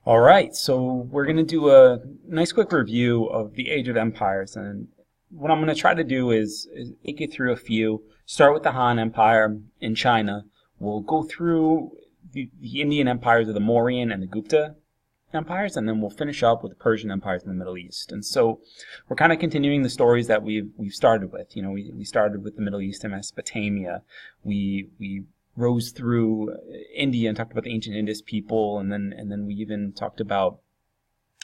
All right, so we're going to do a nice quick review of the Age of Empires, and what I'm going to try to do is take you through a few. Start with the Han Empire in China. We'll go through the Indian empires of the Mauryan and the Gupta empires, and then we'll finish up with the Persian empires in the Middle East. And so we're kind of continuing the stories that we've started with. You know, we started with the Middle East and Mesopotamia. We rose through India and talked about the ancient Indus people, and then we even talked about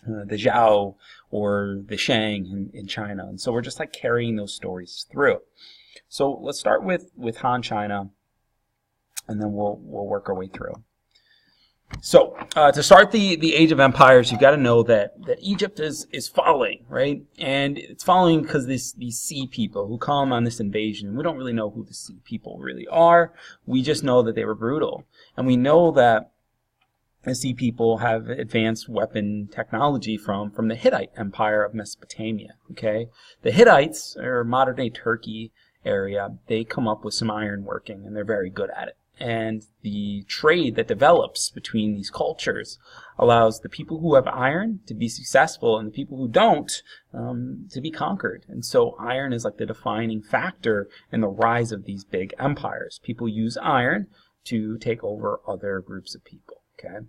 the Zhao or the Shang in China. And so we're just like carrying those stories through. So let's start with Han China, and then we'll work our way through. So to start the Age of Empires, you've got to know that Egypt is falling, right? And it's falling because these sea people who come on this invasion, and we don't really know who the sea people really are. We just know that they were brutal. And we know that the sea people have advanced weapon technology from the Hittite Empire of Mesopotamia, okay? The Hittites, or modern-day Turkey area, they come up with some iron working, and they're very good at it. And the trade that develops between these cultures allows the people who have iron to be successful and the people who don't to be conquered. And so iron is like the defining factor in the rise of these big empires. People use iron to take over other groups of people. Okay.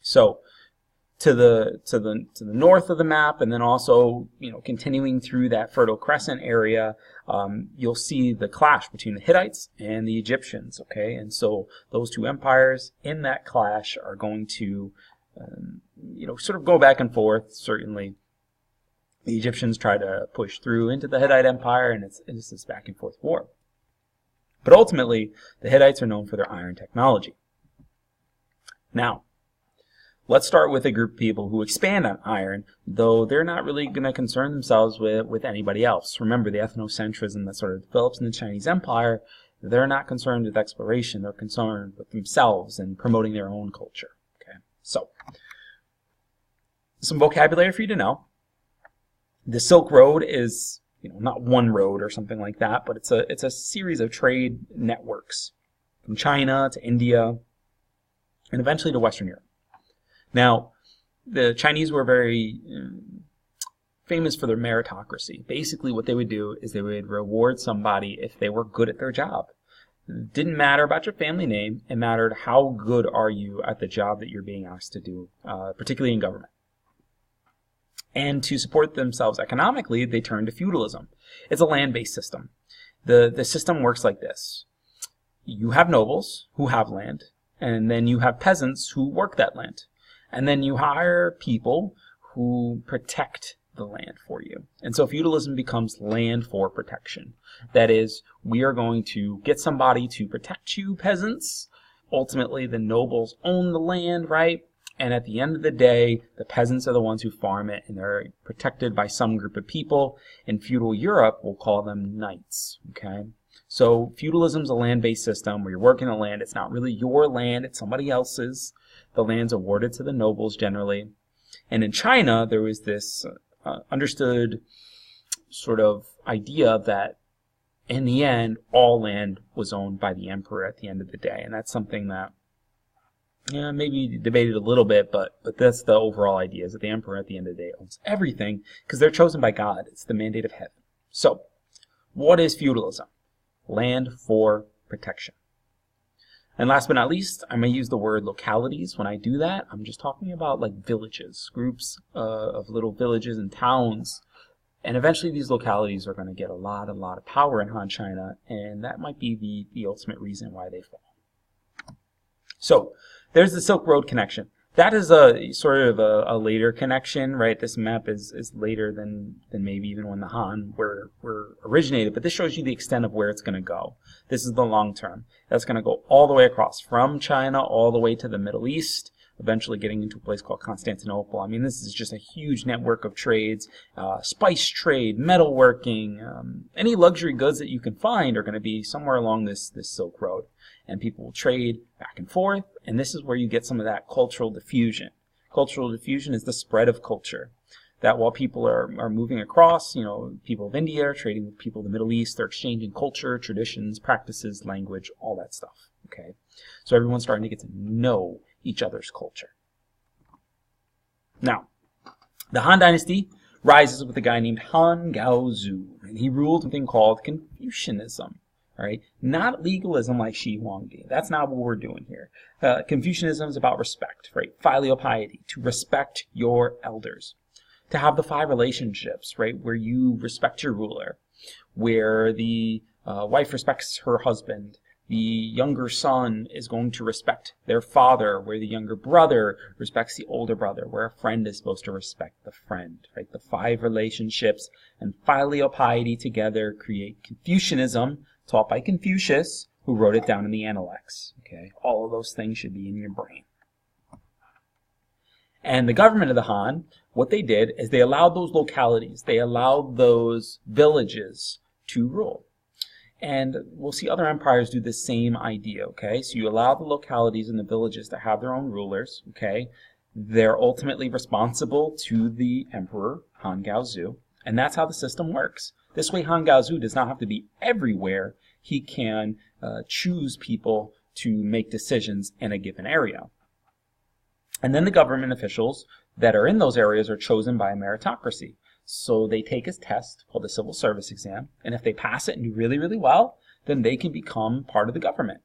So to the north of the map, and then also, you know, continuing through that Fertile Crescent area, you'll see the clash between the Hittites and the Egyptians, okay? And so those two empires in that clash are going to, you know, sort of go back and forth. Certainly, the Egyptians try to push through into the Hittite Empire, and it's this back and forth war. But ultimately, the Hittites are known for their iron technology. Now, let's start with a group of people who expand on iron, though they're not really going to concern themselves with anybody else. Remember, the ethnocentrism that sort of develops in the Chinese Empire, they're not concerned with exploration. They're concerned with themselves and promoting their own culture. Okay, so some vocabulary for you to know. The Silk Road is, you know, not one road or something like that, but it's a series of trade networks from China to India and eventually to Western Europe. Now, the Chinese were very famous for their meritocracy. Basically, what they would do is they would reward somebody if they were good at their job. It didn't matter about your family name. It mattered how good are you at the job that you're being asked to do, particularly in government. And to support themselves economically, they turned to feudalism. It's a land-based system. The system works like this. You have nobles who have land, and then you have peasants who work that land. And then you hire people who protect the land for you. And so feudalism becomes land for protection. That is, we are going to get somebody to protect you, peasants. Ultimately, the nobles own the land, right? And at the end of the day, the peasants are the ones who farm it, and they're protected by some group of people. In feudal Europe, we'll call them knights, okay? So feudalism is a land-based system where you're working the land. It's not really your land, it's somebody else's. The land's awarded to the nobles generally. And in China, there was this understood sort of idea that in the end, all land was owned by the emperor at the end of the day. And that's something that maybe debated a little bit, but that's the overall idea, is that the emperor at the end of the day owns everything because they're chosen by God. It's the mandate of heaven. So, what is feudalism? Land for protection. And last but not least, I may use the word localities. When I do that, I'm just talking about like villages, groups of little villages and towns. And eventually these localities are going to get a lot of power in Han China, and that might be the ultimate reason why they fall. So there's the Silk Road connection. That is a sort of a later connection, right? This map is later than maybe even when the Han were originated, but this shows you the extent of where it's going to go. This is the long term. That's going to go all the way across from China all the way to the Middle East, eventually getting into a place called Constantinople. I mean, this is just a huge network of trades, spice trade, metalworking, any luxury goods that you can find are going to be somewhere along this Silk Road. And people will trade back and forth, and this is where you get some of that cultural diffusion. Cultural diffusion is the spread of culture. That while people are moving across, you know, people of India are trading with people of the Middle East, they're exchanging culture, traditions, practices, language, all that stuff, okay? So everyone's starting to get to know each other's culture. Now, the Han Dynasty rises with a guy named Han Gaozu, and he ruled something called Confucianism. All right, not legalism like Shi Huangdi. That's not what we're doing here. Confucianism is about respect, right? Filial piety, to respect your elders, to have the 5 relationships, right, where you respect your ruler, where the wife respects her husband, the younger son is going to respect their father, where the younger brother respects the older brother, where a friend is supposed to respect the friend, right? The 5 relationships and filial piety together create Confucianism, taught by Confucius, who wrote it down in the Analects. Okay, all of those things should be in your brain. And the government of the Han, what they did is they allowed those localities, they allowed those villages to rule. And we'll see other empires do the same idea, okay? So you allow the localities and the villages to have their own rulers, okay? They're ultimately responsible to the emperor, Han Gaozu, and that's how the system works. This way, Han Gaozu does not have to be everywhere. He can choose people to make decisions in a given area. And then the government officials that are in those areas are chosen by a meritocracy. So they take a test called the civil service exam, and if they pass it and do really, really well, then they can become part of the government.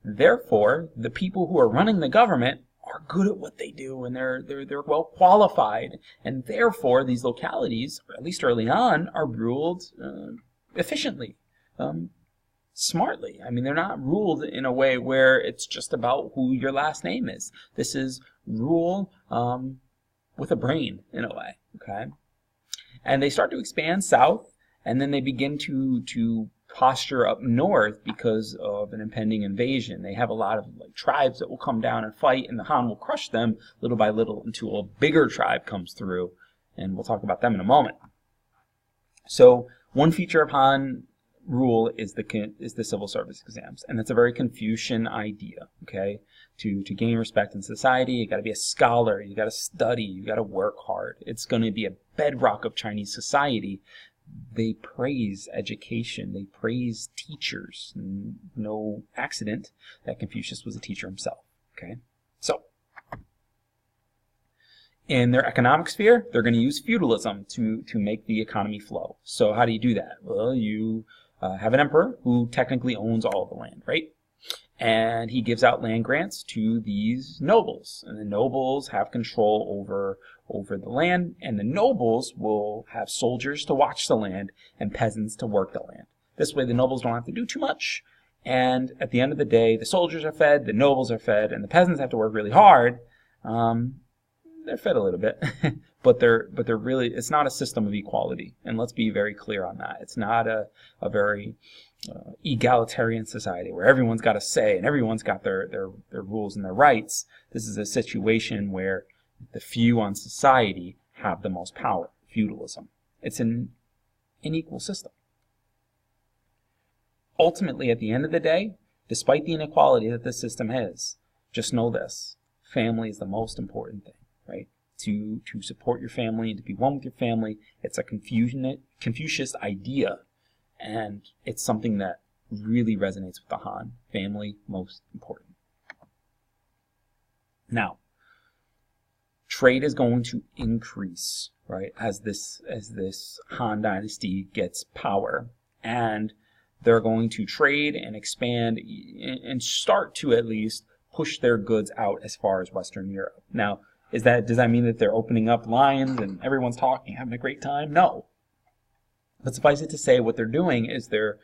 Therefore, the people who are running the government are good at what they do, and they're well qualified, and therefore these localities, or at least early on, are ruled efficiently, smartly. I mean, they're not ruled in a way where it's just about who your last name is. This is rule with a brain, in a way, okay? And they start to expand south, and then they begin to posture up north because of an impending invasion. They have a lot of tribes that will come down and fight, and the Han will crush them little by little until a bigger tribe comes through, and we'll talk about them in a moment. So one feature of Han rule is the civil service exams, and that's a very Confucian idea. Okay, to gain respect in society, you got to be a scholar, you got to study, you got to work hard. It's going to be a bedrock of Chinese society. They praise education, they praise teachers. No accident that Confucius was a teacher himself. Okay, so in their economic sphere, they're going to use feudalism to make the economy flow. So how do you do that? Well, you have an emperor who technically owns all of the land, right? And he gives out land grants to these nobles, and the nobles have control over the land, and the nobles will have soldiers to watch the land and peasants to work the land. This way the nobles don't have to do too much, and at the end of the day, the soldiers are fed, the nobles are fed, and the peasants have to work really hard. They're fed a little bit, but they're really, it's not a system of equality, and let's be very clear on that. It's not a very egalitarian society where everyone's got a say and everyone's got their rules and their rights. This is a situation where the few on society have the most power. Feudalism. It's an unequal system. Ultimately, at the end of the day, despite the inequality that this system has, just know this: family is the most important thing, right? To support your family and to be one with your family. It's a Confucius idea. And it's something that really resonates with the Han. Family, most important. Now, trade is going to increase, right, as this Han Dynasty gets power. And they're going to trade and expand and start to at least push their goods out as far as Western Europe. Now, does that mean that they're opening up lines and everyone's talking, having a great time? No. But suffice it to say, what they're doing is they're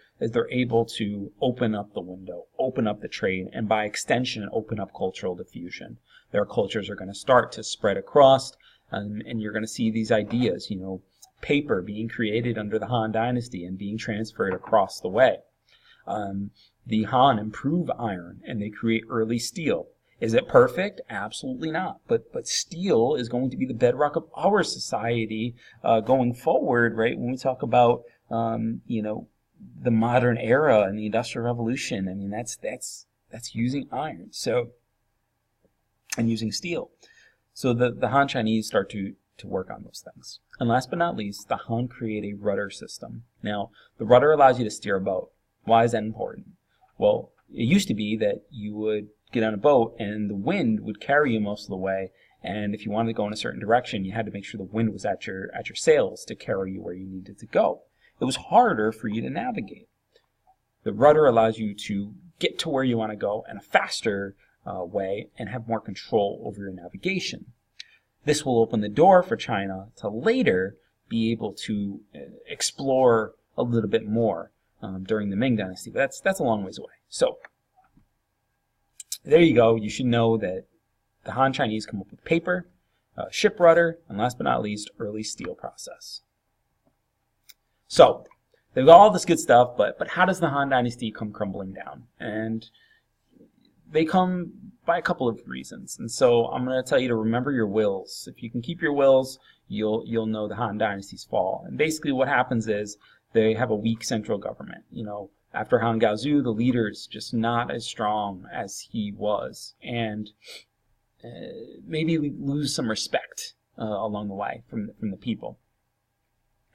able to open up the window, open up the trade, and by extension, open up cultural diffusion. Their cultures are going to start to spread across, and you're going to see these ideas, paper being created under the Han Dynasty and being transferred across the way. The Han improve iron, and they create early steel. Is it perfect? Absolutely not. But steel is going to be the bedrock of our society going forward, right? When we talk about the modern era and the Industrial Revolution, I mean that's using iron, and using steel. So the Han Chinese start to work on those things. And last but not least, the Han create a rudder system. Now, the rudder allows you to steer a boat. Why is that important? Well, it used to be that you would get on a boat, and the wind would carry you most of the way. And if you wanted to go in a certain direction, you had to make sure the wind was at your sails to carry you where you needed to go. It was harder for you to navigate. The rudder allows you to get to where you want to go in a faster way and have more control over your navigation. This will open the door for China to later be able to explore a little bit more during the Ming Dynasty, but that's a long ways away. So there you go. You should know that the Han Chinese come up with paper, ship rudder, and last but not least, early steel process. So they've got all this good stuff, but how does the Han Dynasty come crumbling down? And they come by a couple of reasons. And so I'm going to tell you to remember your wills. If you can keep your wills, you'll know the Han Dynasty's fall. And basically what happens is they have a weak central government. You know, after Han Gaozu, the leader's just not as strong as he was. And maybe we lose some respect along the way from the people.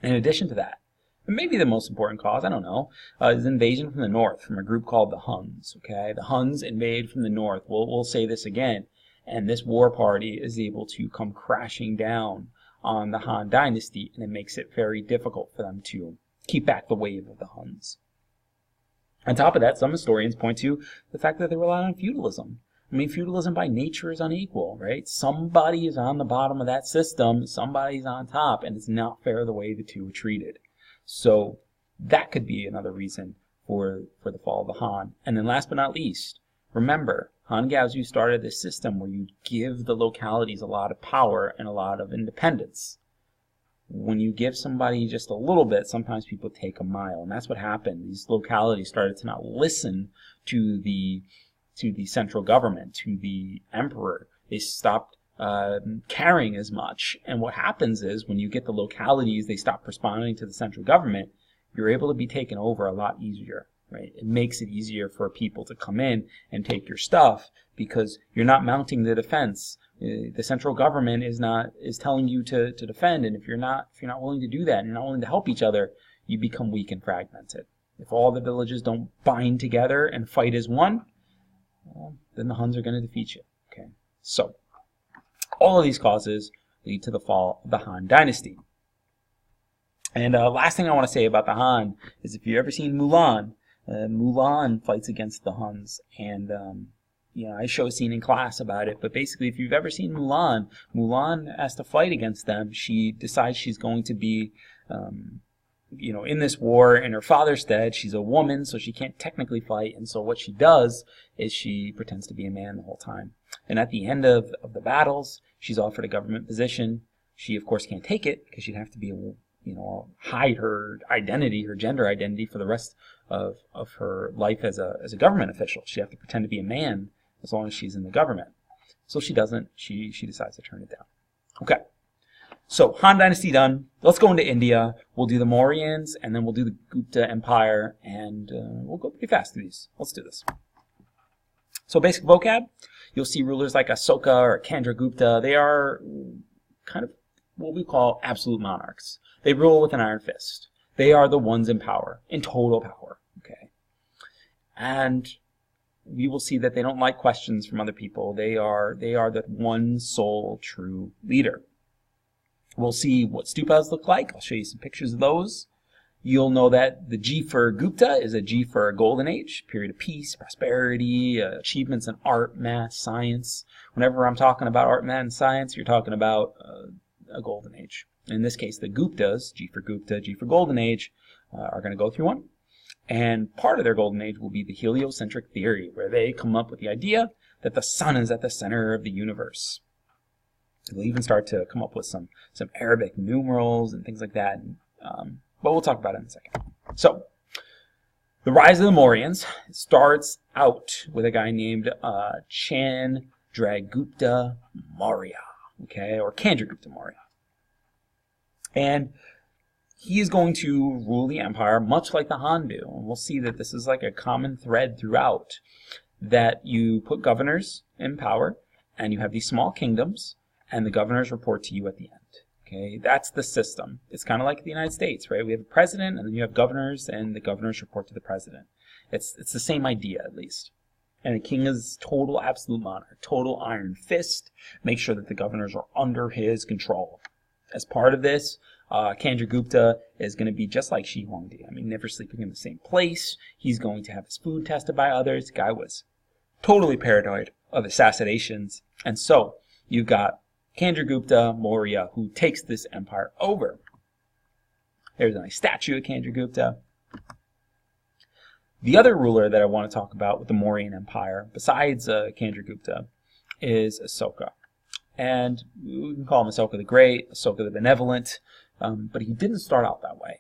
In addition to that, and maybe the most important cause, I don't know, is invasion from the north from a group called the Huns. Okay, the Huns invade from the north. We'll say this again, and this war party is able to come crashing down on the Han Dynasty, and it makes it very difficult for them to keep back the wave of the Huns. On top of that, some historians point to the fact that they rely on feudalism. I mean, feudalism by nature is unequal, right? Somebody is on the bottom of that system, somebody's on top, and it's not fair the way the two are treated. So that could be another reason for the fall of the Han. And then last but not least, remember, Han Gaozu started this system where you give the localities a lot of power and a lot of independence. When you give somebody just a little bit, sometimes people take a mile. And that's what happened. These localities started to not listen to the central government, to the emperor. They stopped caring as much. And what happens is when you get the localities, they stop responding to the central government, you're able to be taken over a lot easier, right? It makes it easier for people to come in and take your stuff because you're not mounting the defense. The central government is telling you to defend, and if you're not willing to do that and you're not willing to help each other, you become weak and fragmented. If all the villages don't bind together and fight as one, well, then the Huns are going to defeat you. Okay, so all of these causes lead to the fall of the Han Dynasty. And last thing I want to say about the Han is if you've ever seen Mulan, Mulan fights against the Huns, and I show a scene in class about it. But basically, if you've ever seen Mulan, Mulan has to fight against them. She decides she's going to be in this war in her father's stead. She's a woman, so she can't technically fight. And so what she does is she pretends to be a man the whole time. And at the end of the battles, she's offered a government position. She, of course, can't take it because she'd have to be, hide her identity, her gender identity for the rest of her life as a government official. She'd have to pretend to be a man as long as she's in the government. So she doesn't. She decides to turn it down. Okay. So, Han Dynasty done. Let's go into India. We'll do the Mauryans, and then we'll do the Gupta Empire, and we'll go pretty fast through these. Let's do this. So, basic vocab. You'll see rulers like Asoka or Chandragupta. They are kind of what we call absolute monarchs. They rule with an iron fist. They are the ones in power, in total power. Okay. And we will see that they don't like questions from other people. They are the one sole true leader. We'll see what stupas look like. I'll show you some pictures of those. You'll know that the G for Gupta is a G for a golden age, period of peace, prosperity, achievements in art, math, science. Whenever I'm talking about art, math, and science, you're talking about a golden age. In this case, the Guptas, G for Gupta, G for golden age, are going to go through one. And part of their golden age will be the heliocentric theory, where they come up with the idea that the sun is at the center of the universe. They'll even start to come up with some Arabic numerals and things like that. But we'll talk about it in a second. So, the rise of the Mauryans starts out with a guy named Chandragupta Maurya, okay, or Chandragupta Maurya. And he is going to rule the empire much like the Han do. And we'll see that this is like a common thread throughout, that you put governors in power, and you have these small kingdoms, and the governors report to you at the end. Okay, that's the system. It's kind of like the United States, right? We have a president, and then you have governors, and the governors report to the president. It's the same idea, at least. And the king is total absolute monarch, total iron fist, make sure that the governors are under his control. As part of this, Gupta is going to be just like Shi Huangdi. I mean, never sleeping in the same place. He's going to have his food tested by others. The guy was totally paranoid of assassinations. And so, you've got Gupta Maurya, who takes this empire over. There's a nice statue of Gupta. The other ruler that I want to talk about with the Mauryan Empire, besides Gupta, is Asoka. And we can call him Asoka the Great, Asoka the Benevolent, but he didn't start out that way.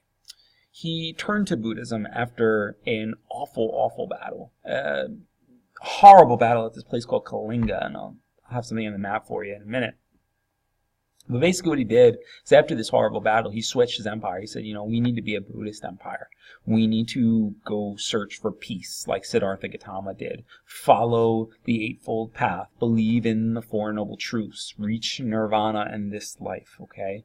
He turned to Buddhism after an awful battle. A horrible battle at this place called Kalinga, and I'll have something on the map for you in a minute. But basically what he did is after this horrible battle, he switched his empire. He said, you know, we need to be a Buddhist empire. We need to go search for peace like Siddhartha Gautama did. Follow the Eightfold Path. Believe in the Four Noble Truths. Reach nirvana in this life, okay?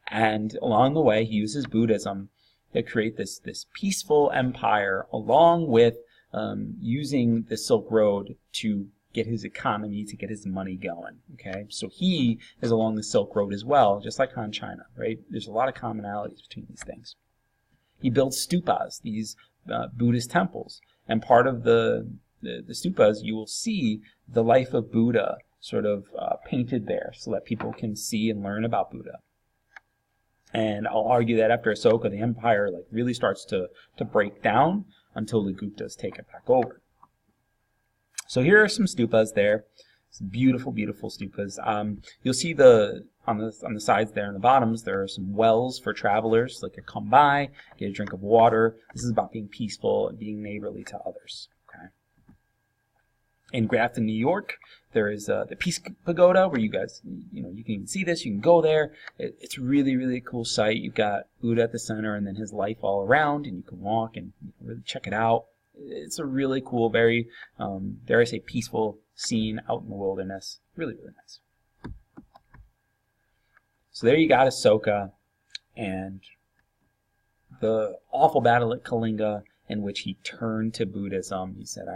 And along the way, he uses Buddhism to create this peaceful empire along with using the Silk Road to get his economy, to get his money going, okay? So he is along the Silk Road as well, just like Han China, right? There's a lot of commonalities between these things. He builds stupas, these Buddhist temples, and part of the stupas, you will see the life of Buddha sort of painted there so that people can see and learn about Buddha. And I'll argue that after Asoka, the empire like really starts to break down until the Guptas take it back over. So here are some stupas there. Some beautiful stupas. You'll see on the sides there and the bottoms, there are some wells for travelers. Like, come by, get a drink of water. This is about being peaceful and being neighborly to others. Okay. In Grafton, New York, there is the Peace Pagoda, where you guys, you can even see this. You can go there. It's really a cool site. You've got Buddha at the center, and then his life all around, and you can walk and really check it out. It's a really cool, very, dare I say, peaceful scene out in the wilderness. Really nice. So there you got Asoka and the awful battle at Kalinga in which he turned to Buddhism. He said,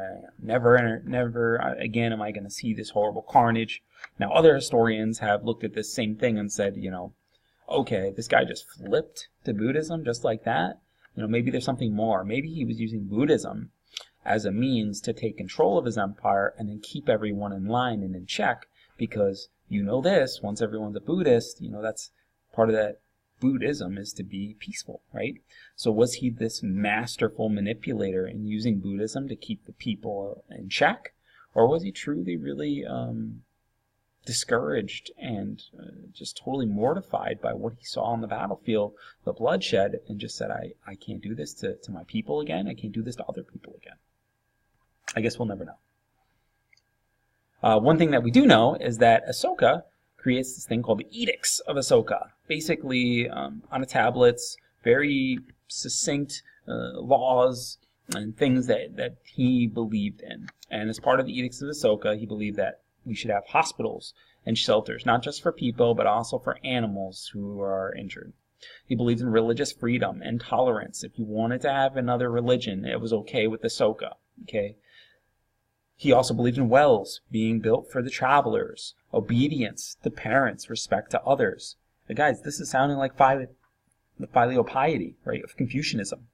never again am I going to see this horrible carnage. Now, other historians have looked at this same thing and said, okay, this guy just flipped to Buddhism just like that. Maybe there's something more. Maybe he was using Buddhism as a means to take control of his empire and then keep everyone in line and in check, because this, once everyone's a Buddhist, that's part of that Buddhism is to be peaceful, right? So was he this masterful manipulator in using Buddhism to keep the people in check? Or was he truly really discouraged and just totally mortified by what he saw on the battlefield, the bloodshed, and just said, I can't do this to my people again. I can't do this to other people again. I guess we'll never know. One thing that we do know is that Asoka creates this thing called the Edicts of Asoka. Basically, on the tablets, very succinct laws and things that he believed in. And as part of the Edicts of Asoka, he believed that we should have hospitals and shelters, not just for people, but also for animals who are injured. He believed in religious freedom and tolerance. If you wanted to have another religion, it was okay with Asoka. Okay. He also believed in wells being built for the travelers, obedience to parents, respect to others. But guys, this is sounding like the filial piety, right, of Confucianism.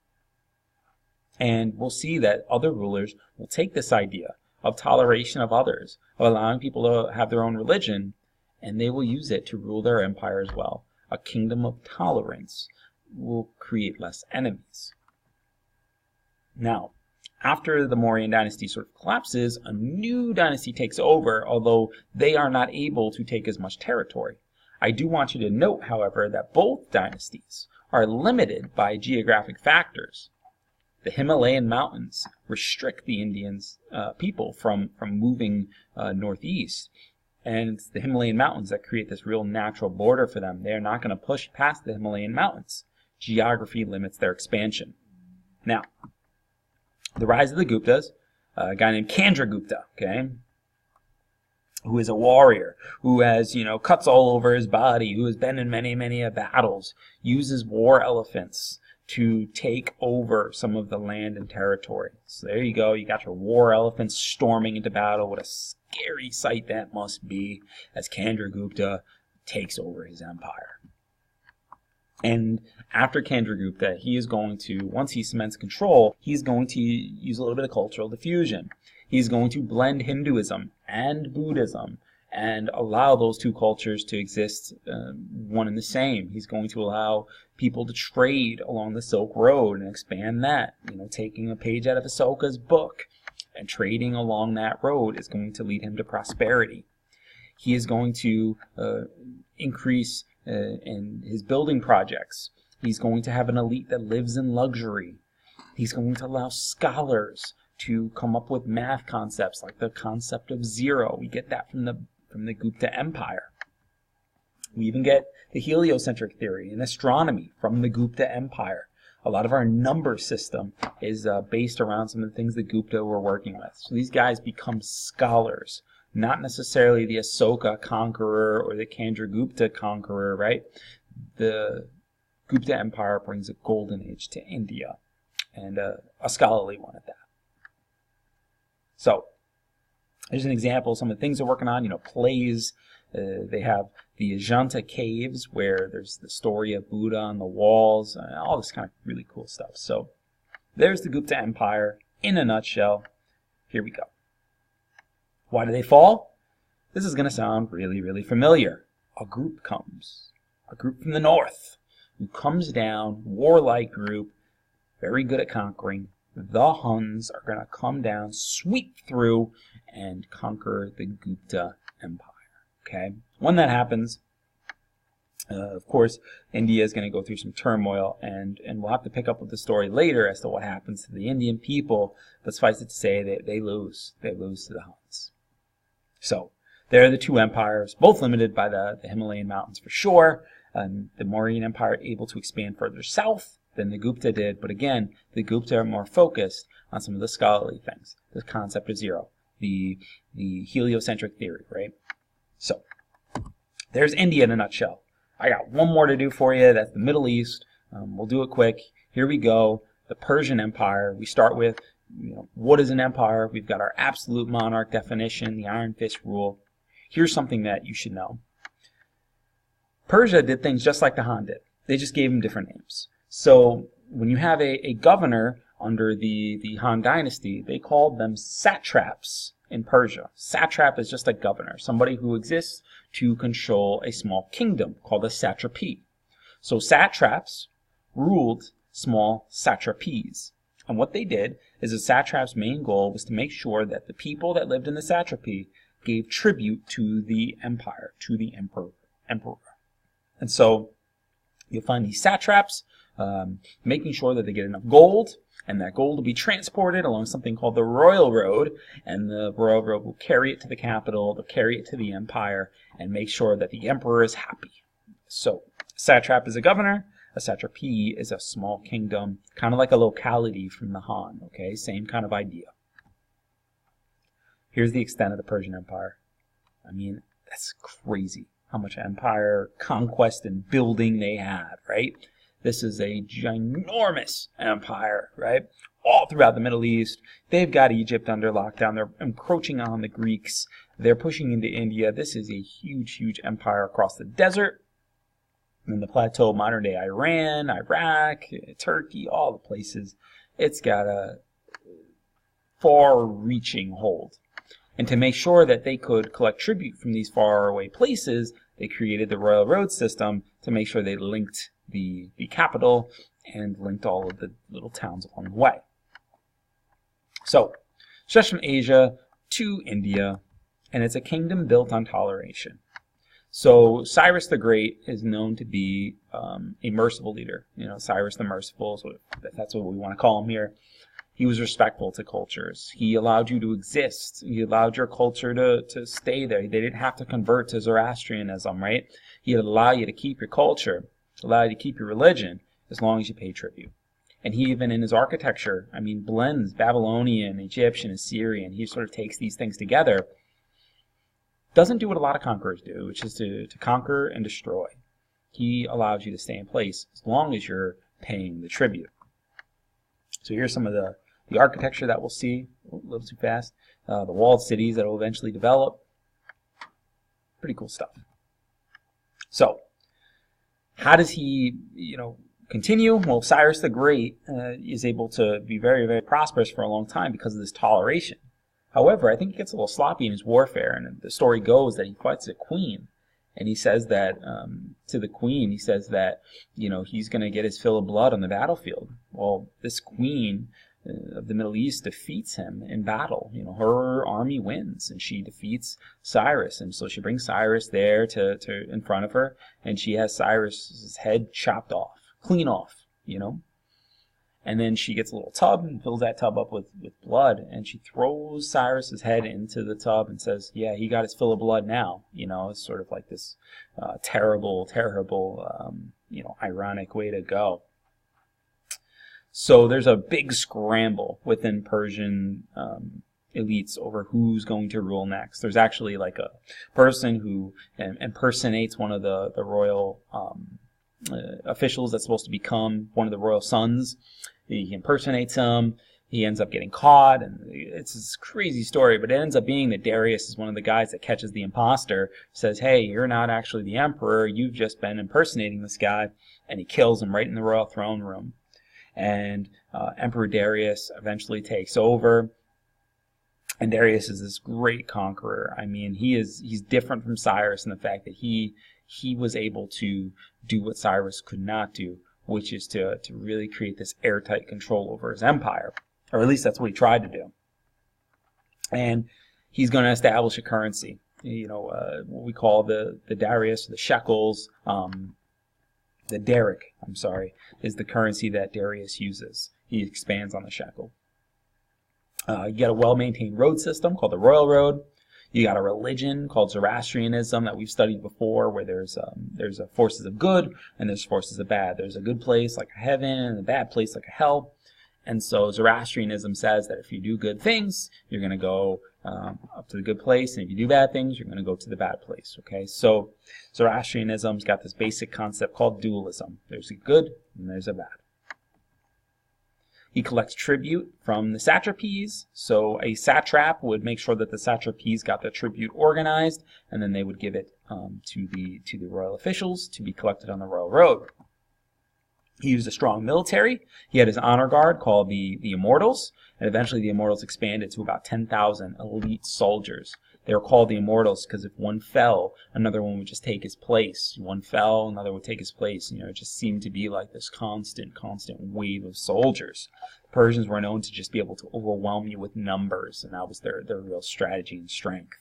And we'll see that other rulers will take this idea of toleration of others, of allowing people to have their own religion, and they will use it to rule their empire as well. A kingdom of tolerance will create less enemies. Now, after the Mauryan dynasty sort of collapses, a new dynasty takes over, although they are not able to take as much territory. I do want you to note, however, that both dynasties are limited by geographic factors. The Himalayan mountains restrict the Indians people from moving northeast. And it's the Himalayan mountains that create this real natural border for them. They are not going to push past the Himalayan mountains. Geography limits their expansion. Now, the rise of the Guptas, a guy named Gupta, okay, who is a warrior, who has, cuts all over his body, who has been in many battles, uses war elephants to take over some of the land and territory. So there you go. You got your war elephants storming into battle. What a scary sight that must be as Chandragupta takes over his empire. And after Chandragupta, he is going to, once he cements control, he's going to use a little bit of cultural diffusion. He's going to blend Hinduism and Buddhism and allow those two cultures to exist one and the same. He's going to allow people to trade along the Silk Road and expand that. Taking a page out of Asoka's book and trading along that road is going to lead him to prosperity. He is going to increase in his building projects. He's going to have an elite that lives in luxury. He's going to allow scholars to come up with math concepts like the concept of zero. We get that from the Gupta Empire. We even get the heliocentric theory and astronomy from the Gupta Empire. A lot of our number system is based around some of the things that Gupta were working with. So these guys become scholars, not necessarily the Asoka conqueror or the Chandragupta conqueror, right? The Gupta Empire brings a golden age to India, and a scholarly one at that. So there's an example of some of the things they're working on. Plays. They have the Ajanta caves where there's the story of Buddha on the walls, all this kind of really cool stuff. So there's the Gupta Empire in a nutshell. Here we go. Why do they fall? This is going to sound really, really familiar. A group comes. A group from the north who comes down, warlike group, very good at conquering. The Huns are going to come down, sweep through, and conquer the Gupta Empire. Okay? When that happens, of course, India is going to go through some turmoil, and we'll have to pick up with the story later as to what happens to the Indian people, but suffice it to say that they lose. They lose to the Huns. So, there are the two empires, both limited by the Himalayan mountains for sure. The Mauryan Empire able to expand further south than the Gupta did, but again, the Gupta are more focused on some of the scholarly things, the concept of zero, the heliocentric theory, right? So, there's India in a nutshell. I got one more to do for you. That's the Middle East. We'll do it quick. Here we go. The Persian Empire. We start with, what is an empire? We've got our absolute monarch definition, the Iron Fist rule. Here's something that you should know. Persia did things just like the Han did. They just gave them different names. So when you have a governor under the Han Dynasty, they called them satraps in Persia. Satrap is just a governor, somebody who exists to control a small kingdom called a satrapy. So satraps ruled small satrapies. And what they did is the satrap's main goal was to make sure that the people that lived in the satrapy gave tribute to the empire, to the emperor. And so you'll find these satraps making sure that they get enough gold, and that gold will be transported along something called the Royal Road, and the Royal Road will carry it to the capital, they'll carry it to the empire, and make sure that the emperor is happy. So, a satrap is a governor, a satrapy is a small kingdom, kind of like a locality from the Han, okay? Same kind of idea. Here's the extent of the Persian Empire. I mean, that's crazy how much empire, conquest, and building they had, right? This is a ginormous empire, right? All throughout the Middle East. They've got Egypt under lockdown. They're encroaching on the Greeks. They're pushing into India. This is a huge, huge empire across the desert, in the plateau, modern-day Iran, Iraq, Turkey, all the places. It's got a far-reaching hold. And to make sure that they could collect tribute from these faraway places, they created the Royal Road system to make sure they linked the capital and linked all of the little towns along the way. So, stretched from Asia to India, and it's a kingdom built on toleration. So, Cyrus the Great is known to be a merciful leader. Cyrus the Merciful, so that's what we want to call him here. He was respectful to cultures. He allowed you to exist. He allowed your culture to stay there. They didn't have to convert to Zoroastrianism, right? He would allow you to keep your culture, allow you to keep your religion, as long as you pay tribute. And he even in his architecture, blends Babylonian, Egyptian, Assyrian. He sort of takes these things together. Doesn't do what a lot of conquerors do, which is to conquer and destroy. He allows you to stay in place as long as you're paying the tribute. So here's some of the architecture that we'll see. A little too fast. The walled cities that will eventually develop. Pretty cool stuff. So, how does he, continue? Well, Cyrus the Great is able to be very, very prosperous for a long time because of this toleration. However, I think he gets a little sloppy in his warfare, and the story goes that he fights a queen, and he says that to the queen, he says that he's going to get his fill of blood on the battlefield. Well, this queen of the Middle East defeats him in battle. Her army wins, and she defeats Cyrus, and so she brings Cyrus there to in front of her, and she has Cyrus's head chopped off, clean off, And then she gets a little tub and fills that tub up with blood, and she throws Cyrus's head into the tub and says, yeah, he got his fill of blood now. It's sort of like this terrible, ironic way to go. So there's a big scramble within Persian elites over who's going to rule next. There's actually like a person who impersonates one of the royal officials that's supposed to become one of the royal sons. He impersonates him. He ends up getting caught, and it's this crazy story, but it ends up being that Darius is one of the guys that catches the imposter, says, hey, you're not actually the emperor, you've just been impersonating this guy, and he kills him right in the royal throne room. And Emperor Darius eventually takes over, and Darius is this great conqueror. I mean, he's different from Cyrus in the fact that he was able to do what Cyrus could not do, which is to really create this airtight control over his empire. Or at least that's what he tried to do. And he's going to establish a currency. What we call the Darius, the shekels, the Daric, is the currency that Darius uses. He expands on the shekel. You got a well-maintained road system called the Royal Road. You got a religion called Zoroastrianism that we've studied before, where there's forces of good and there's forces of bad. There's a good place like a heaven and a bad place like a hell. And so Zoroastrianism says that if you do good things, you're going to go up to the good place, and if you do bad things, you're going to go to the bad place. Okay, so Zoroastrianism's got this basic concept called dualism. There's a good and there's a bad. He collects tribute from the satrapies. So a satrap would make sure that the satrapies got the tribute organized, and then they would give it to the royal officials to be collected on the royal road. He used a strong military. He had his honor guard called the Immortals, and eventually the Immortals expanded to about 10,000 elite soldiers. They were called the Immortals because if one fell, another one would just take his place. One fell, another would take his place. It just seemed to be like this constant wave of soldiers. The Persians were known to just be able to overwhelm you with numbers, and that was their real strategy and strength.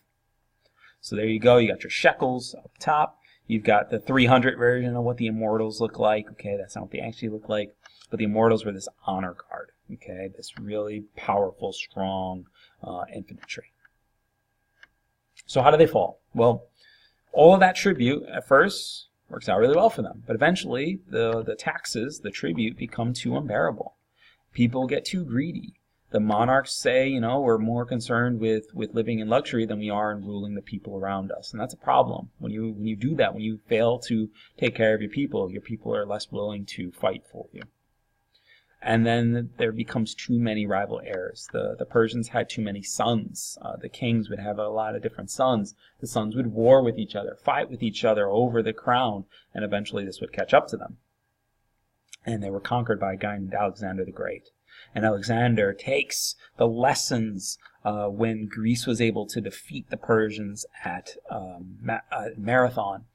So there you go. You got your shekels up top. You've got the 300 version of what the Immortals look like. Okay, that's not what they actually look like. But the Immortals were this honor guard. Okay, this really powerful, strong infantry. So how do they fall? Well, all of that tribute at first works out really well for them. But eventually, the taxes, the tribute, become too unbearable. People get too greedy. The monarchs say, we're more concerned with living in luxury than we are in ruling the people around us. And that's a problem. When you do that, when you fail to take care of your people are less willing to fight for you. And then there becomes too many rival heirs. The Persians had too many sons. The kings would have a lot of different sons. The sons would war with each other, fight with each other over the crown, and eventually this would catch up to them. And they were conquered by a guy named Alexander the Great. And Alexander takes the lessons when Greece was able to defeat the Persians at Marathon.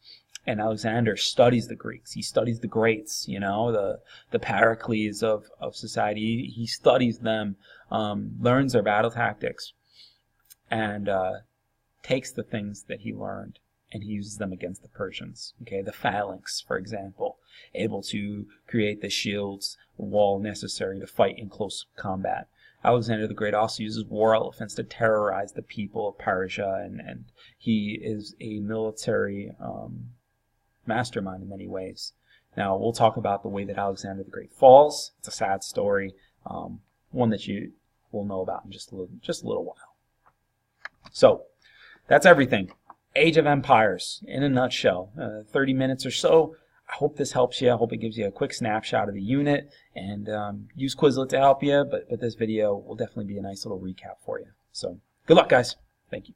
And Alexander studies the Greeks. He studies the greats, the Pericles of society. He studies them, learns their battle tactics, and takes the things that he learned and he uses them against the Persians. Okay, the phalanx, for example, able to create the shields wall necessary to fight in close combat. Alexander the Great also uses war elephants to terrorize the people of Persia, and he is a military mastermind in many ways. Now, we'll talk about the way that Alexander the Great falls. It's a sad story, one that you will know about in just a little while. So, that's everything. Age of Empires, in a nutshell. 30 minutes or so. I hope this helps you. I hope it gives you a quick snapshot of the unit, and use Quizlet to help you, but this video will definitely be a nice little recap for you. So good luck, guys. Thank you.